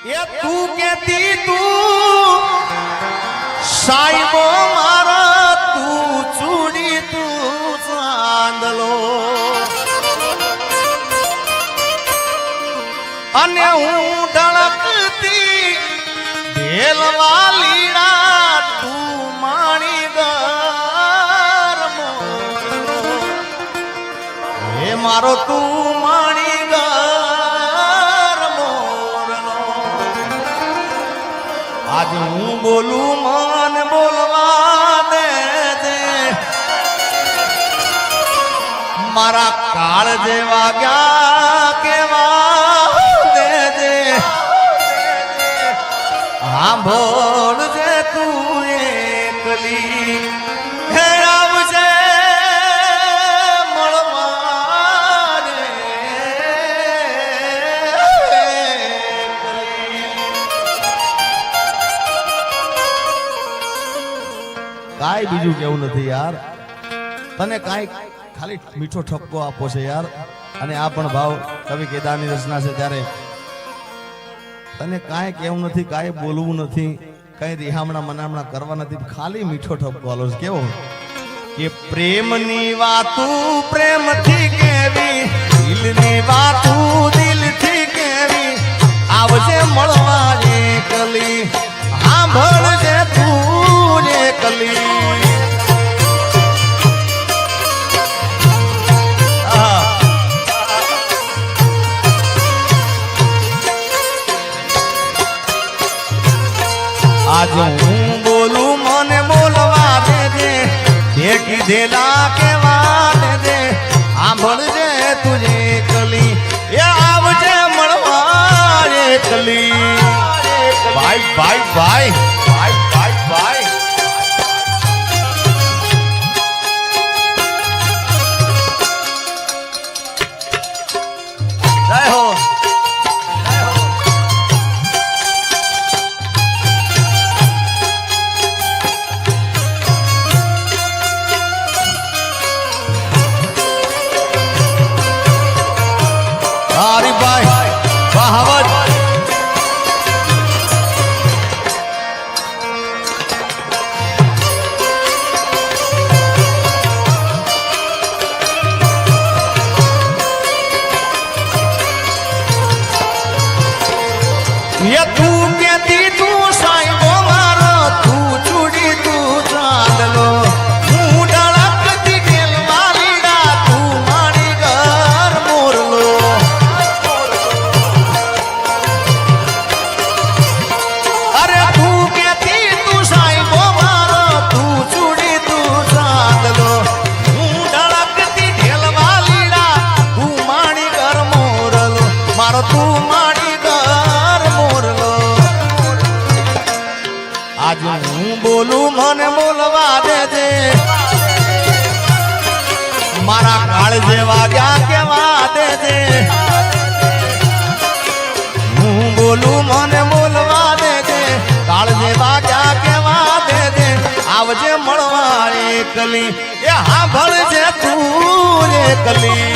એ તું કેતી તું સાઈબો મારા તું ચૂડી તું ચાંદલો અને હું ઢળકતી ઢેલવા લીડા તું માણી ગરમો હે મારો તું માણી ગરમો આજ હું બોલું મન બોલવા દે મારા કાળ જેવા ગયા કેવા દે સાંભળ જે તું એકલી હે આવજે મળવા રે કાંઈ બીજું કેવું નથી યાર તને કાંઈ ખાલી મીઠો ઠપકો આપો છે યાર અને આ પણ ભાવ કવિ કેદારની રચના છે ત્યારે તને કાંઈ કેવું નથી કાંઈ બોલવું નથી કઈ રિહામણા મનામણા કરવા નથી ખાલી મીઠો ઠપકો આલો છે કેવો કે પ્રેમની વાતું પ્રેમથી કેવી દિલની વાતું દિલથી કેવી આવજે મળવા એકલી સાંભળજે તું એકલી આજ હું બોલું મને બોલવા દેજે તે કીધેલા કેવા દેજે સાંભળજે તુજે કલી એ આવજે મળવા એકલી ભાઈ ભાઈ ભાઈ ભાઈ ભાઈ ભાઈ જય હો હરિભાઈ બહાવત ये તું કેતી તું સાઈબો મારો તું ચૂડી તું ચાંદલો હું ઢળકતી ઢેલવા લીડા તું મારી ઘર મોરલો અરે તું કેતી તું સાઈબો મારો તું ચૂડી તું ચાંદલો હું ઢળકતી ઢેલવા લીડા તું મારી ઘર મોરલો મારો તું મારી ઘર મોરલો આજ હું બોલું મને બોલવા દેજે મારા કાળ જેવા ગયા કેવા દેજે હું બોલું મને બોલવા દેજે કાળ જેવા ગયા કેવા દેજે આવજે મળવા એકલી એ સાંભળજે તું એકલી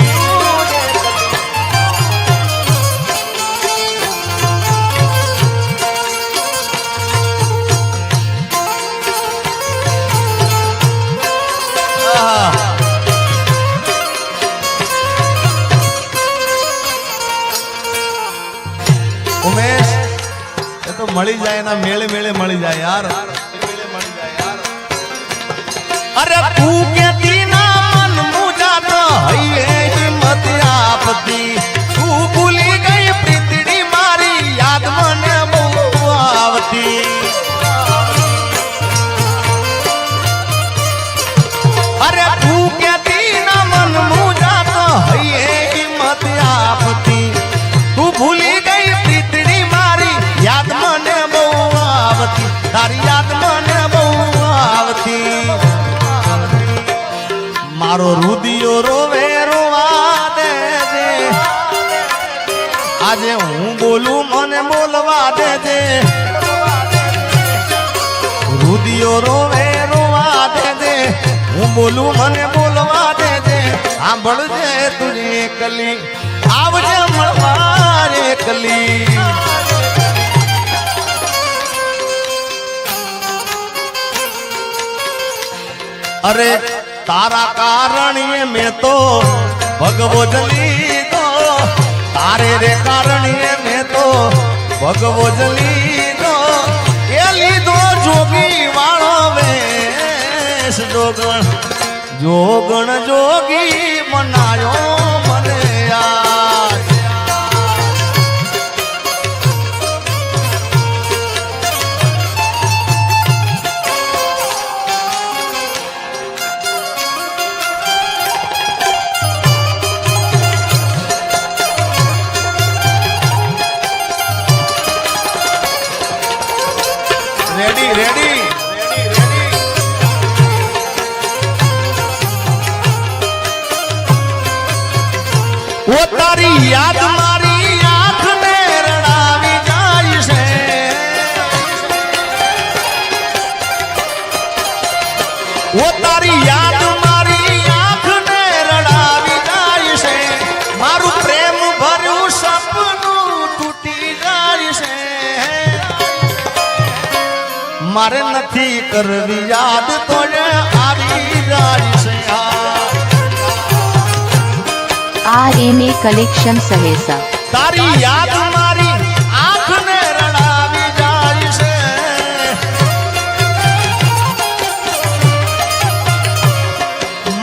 ઉમેશ એ તો મળી જાય ના મેળે મેળે મળી જાય યાર અરે તું કેતી ના મન મુજાતો હૈયે હિંમત આપતી તું ભૂલી ગઈ પ્રીતડી મારી યાદ મને બહુ આવતી અરે તું કેતી ના મન મુજાતો હૈયે હિંમત આપતી તું ભૂલી ગઈ પ્રીતડી મારી યાદ મને બહુ આવતી તારી યાદ મને બહુ આવતી મારો રુદિયો રોવે રોવા દેજે આજે હું બોલું મને બોલવા દેજે રુદિયો રોવે રોવા દેજે હું બોલું મને બોલવા દેજે સાંભળજે તુજે એકલી આવજે મળવા એકલી अरे तारा कारण ये मैं तो भगवो जली दो तारे रे कारण ये मैं तो भगवो जली दो ये लीधो जोगी वाळो वेश जोगण जोगण जोगी मनायो मने यार रेडी रेडी वो तारी याद मारी आंख में रड़ावी जाय से वो तारी याद मारी आंख में रड़ावी जाय से मारू प्रेम भरू सपनू टूटी जाय से मारे नथी करवी याद तो आवी जाय से RMA कलेक्शन सहेसा तारी याद मारी आंख ने रड़ावी जाय से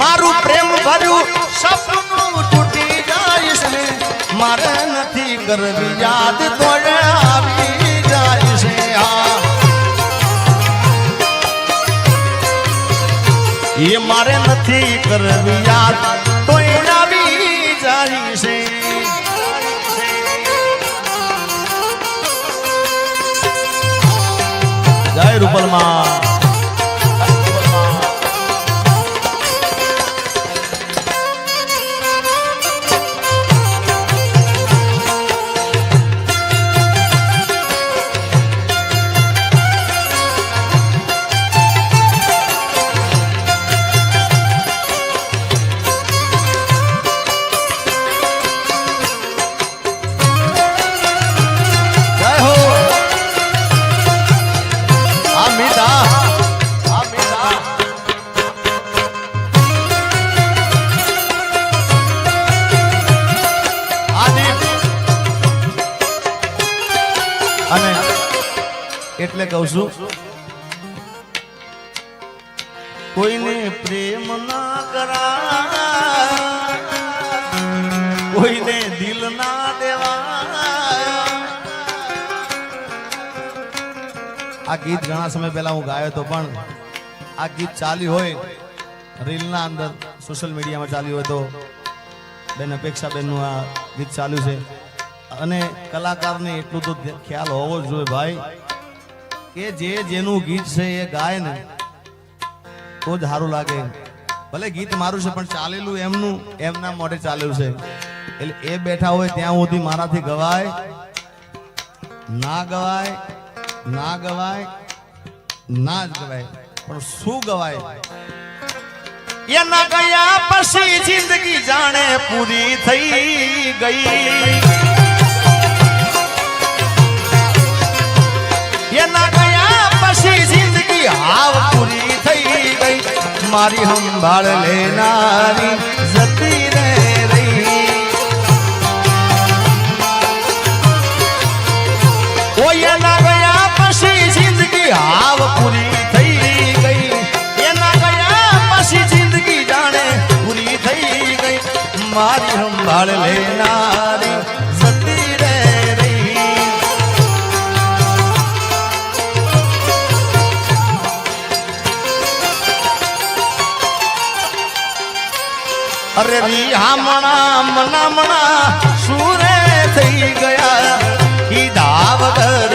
मारू प्रेम भरू सपनू टूटी जाय से मारे नथी करवी याद तो आवी जाय से ये मारे नथी करवी याद तो आवी जाय से जय रूपल मां એટલે કહું છું કોઈને પ્રેમ ના કરા કોઈને દિલ ના દેવા આ ગીત ઘણા સમય પહેલા હું ગાયો તો પણ આ ગીત ચાલ્યું હોય રીલ ના અંદર સોશિયલ મીડિયામાં ચાલ્યું હોય તો બેન અપેક્ષા બેન નું આ ગીત ચાલ્યું છે અને કલાકારને એટલું તો ખ્યાલ હોવો જ જોઈએ ભાઈ કે જે જેનું ગીત છે એ ગાય ને તો જ સારું લાગે ભલે ગીત મારું છે પણ ચાલેલું એમનું એમના મોઢે ચાલેલું છે એટલે એ બેઠા હોય ત્યાં સુધી મારાથી ગવાય ના ગવાય ના ગવાય ના જ ગવાય પણ શું ગવાય એના ગયા પછી જિંદગી જાણે પૂરી થઈ ગઈ એના ગયા પછી જિંદગી હાવ પૂરી થઈ ગઈ મારી સંભાળ લેનારી જતી રે રહી ઓ એના ગયા પછી જિંદગી હાવ પૂરી થઈ ગઈ એના ગયા પછી જિંદગી જાણે પૂરી થઈ ગઈ મારી સંભાળ લેનારી જતી રે अरे रिहामणा मनामणा सूरे થઈ ગયા કીધા વગર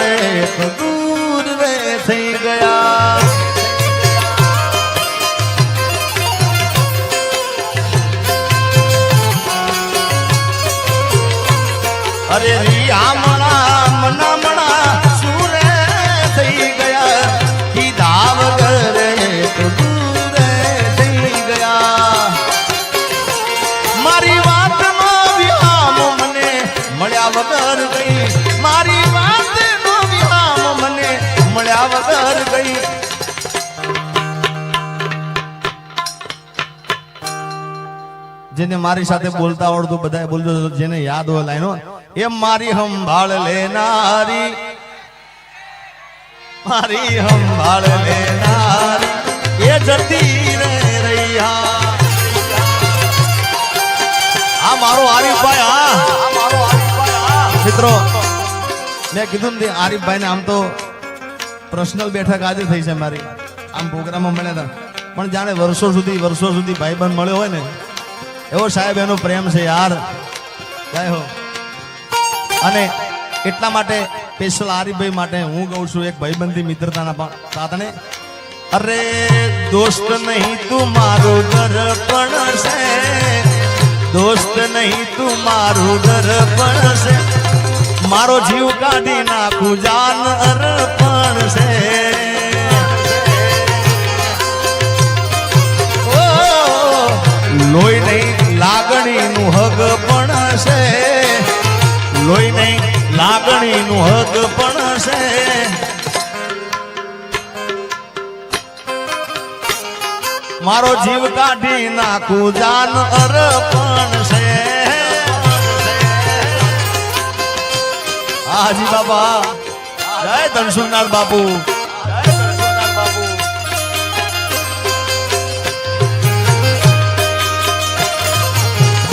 દૂર રે થઈ ગયા અરે રિહામણા મનામણા सूरे થઈ ગયા કીધા વગર દૂર થઈ ગયા મારી વાત નો વિહામ મને મળ્યા વગર જેને મારી સાથે બોલતા આવડતું બધા બોલજો, જેને યાદ હોય લાઈનો. એ મારી સંભાળ લેનારી, મારી સંભાળ લેનારી એ જતી રે રહ્યા. આ મારો આરીફભાઈ, હા મિત્રો, મેં કીધું ને આરીફભાઈ ને આમ તો પર્સનલ બેઠક આજે થઈ છે મારી, આમ પ્રોગ્રામમાં મળ્યા હતા, પણ જાણે વર્ષો સુધી ભાઈબંધ મળ્યો હોય ને એવો સાહેબ એનો પ્રેમ છે યાર. જય હો. અને એટલા માટે સ્પેશિયલ આરીફભાઈ માટે હું કહું છું એક ભાઈબંધી મિત્રતાના સાધને. અરે દોસ્ત નહીં તું મારું દર્પણ છે, દોસ્ત નહીં તું મારું દર્પણ છે, મારો જીવ કાઢી નાખું જાન અર્પણ છે. લોહી નહીં લાગણીનું હગ પણ છે, લોહી નહીં લાગણીનું હગ પણ છે. મારો જીવ કાઢી નાખું જાન અર્પણ છે. હાજી બાબા, જય ધનસુરનાથ બાપુ.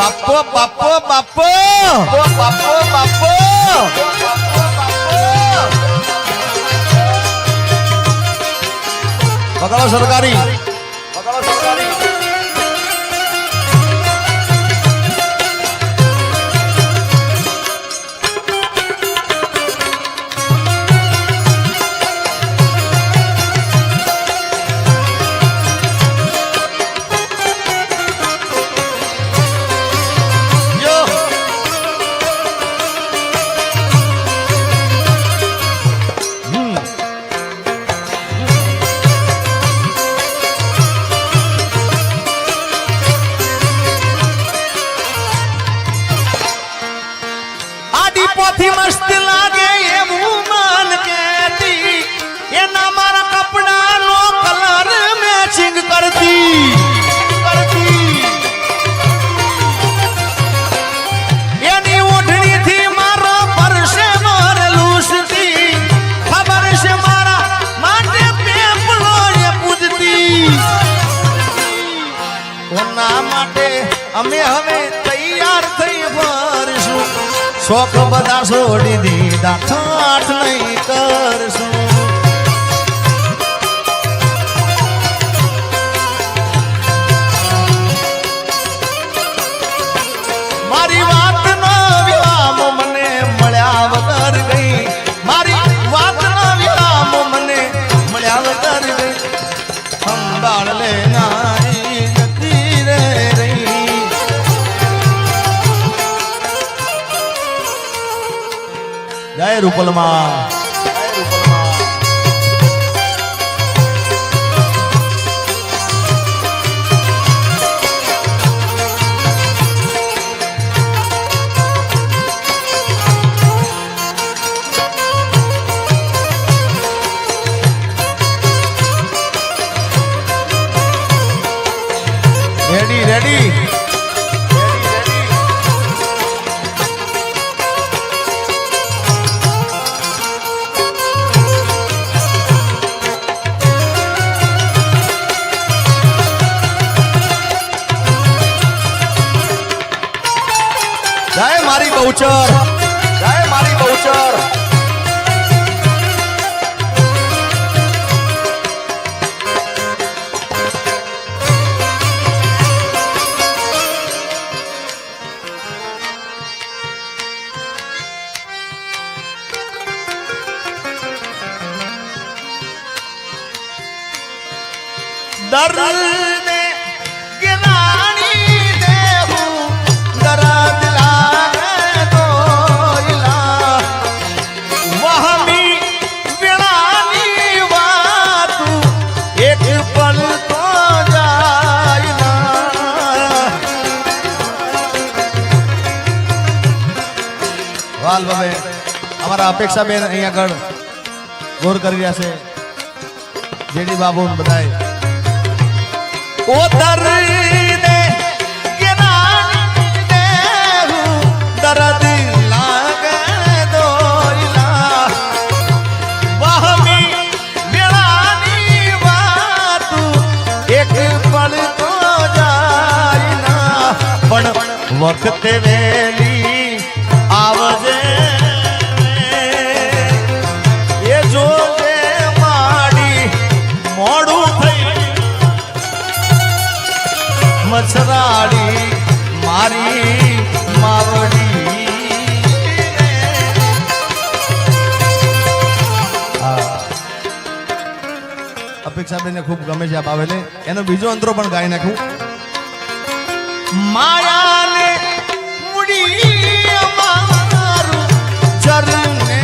બાપો બાપો બાપો બાપો બાપો પકડો સરકારી. પોથી મસ્ત લાગે એવું મન કેતી, એના મારા કપડાનો કલર મેચિંગ કરતી. એની ઓઢણીથી મારો પરસે ભરેલું સતી, ખબર છે મારા માટે પેપલો એ પૂજતી. કોના માટે અમે હવે તૈયાર થઈ ફરશું, શોખ બધા છોડી દીધા, ઠાઠ નહીં કરશું. મારી વાતનો વિરામ મને મળ્યા વગર ગઈ, મારી વાતનો વિરામ મને મળ્યા વગર ગઈ. સંભાળ લેનારી જતી રે રહી. જય રૂપલમાં. Ready ready. જય મારી બહુચર, જય મારી બહુચર. દર્દ ગિરાણી દેહું દર્દ લાગે તો ઇલા, વહમી વિરાની વાતું એક પલ તો જાય ના. વાલ બાબે અમારા અપેક્ષા બેન અહીંયા આગળ ગોર કરી રહ્યા છે, જેડી બાબુ બધાય. ઓ દર્દ ગિરાણી दर्द लागे दोइला वहमी वेळानी वातू एक पल तो जाय ना पण वखते वेली आवजे એ જોજે માડી મોડું થઈ મછરાડી મારી માવડી અપેક્ષાબેનને ખૂબ ગમે છે આ બાવેલે એનો બીજો અંતરો પણ ગાઈ નાખું માયાને મુડી અમારું ચરણે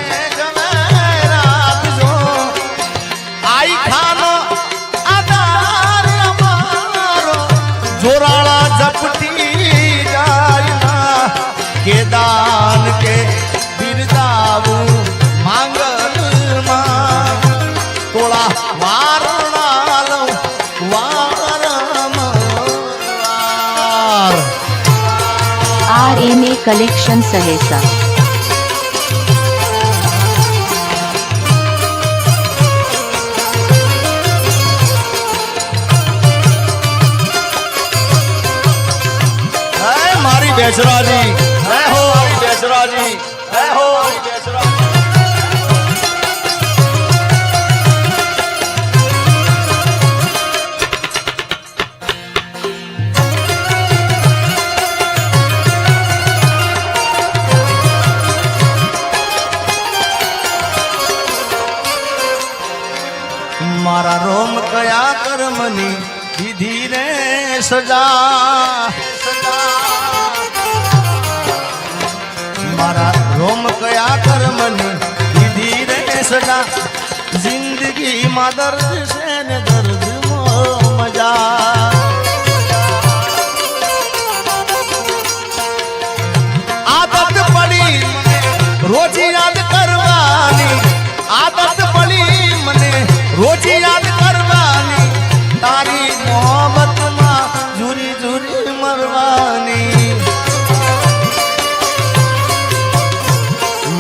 जोराला झपटी जायना के दान के बिरदावू मांगल मा तोड़ा वारणा लो वारमवार RMA कलेक्शन सहेसा बेसरा जी जय हो बेसरा जी जय हो बेसरा मारा रोम कया कर्मनी विधि ने सजा मारा रोम कया कर्मनी विधि रे सजा जिंदगी में दर्द से न दर्द मो मजा आदत पड़ी रोज याद करवानी आदत पड़ी मने रोज याद करवानी तारी मोहब्बत में झूरी झूरी मरवानी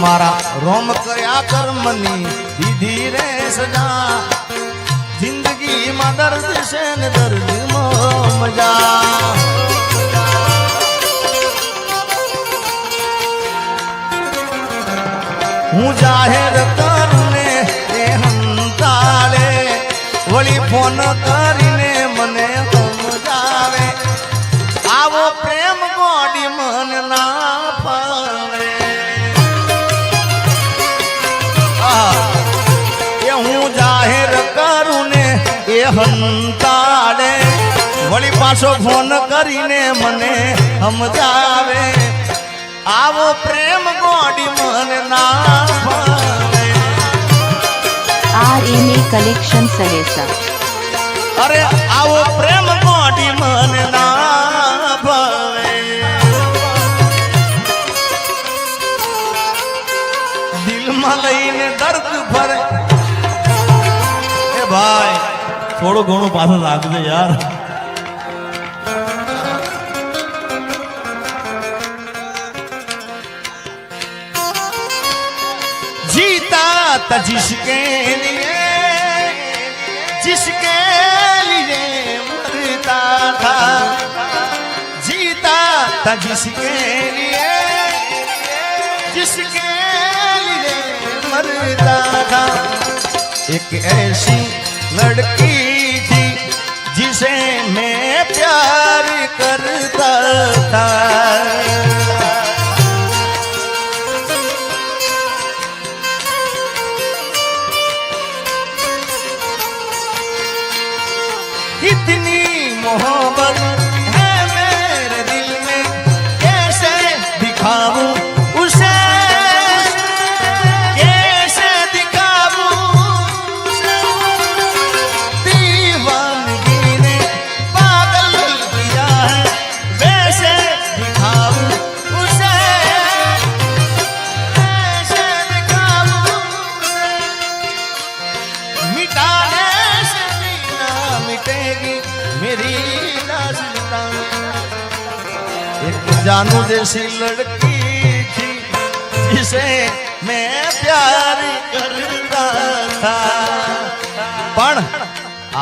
मारा रोम कया कर्मनी विधि रे सजा जिंदगी में दर्द से न दर्द मो मजा हूँ जाहिर करूने ए हंताले वली फोन करीने मने समझावे आवो प्रेम गोडी मन ना पावे हूँ जाहिर करूँ ने ए हंताड़े वળી પાછો ફોન કરીને મને સમજાવે આવો પ્રેમ ગોડી મને ના ભાવે RMA कलेक्शन सहेसा અરે આવો પ્રેમ ગોડી મને ના ભાવે દિલમાં લઈને દર્દ ભરે भाई थोड़ो घणो पास राख दे यार जीता था जिसके लिए मरता था जीता था जिसके लिए मरता था एक ऐसी लड़की थी जिसे मैं प्यार करता था इतनी मोहब्बत है मेरे दिल में कैसे दिखाऊं उसे मेरी दास्तां एक जानू जैसी लड़की जिसे मैं प्यार करता था पण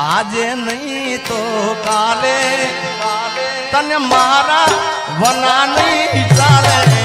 आज नहीं तो काले तने मारा वना नहीं चाले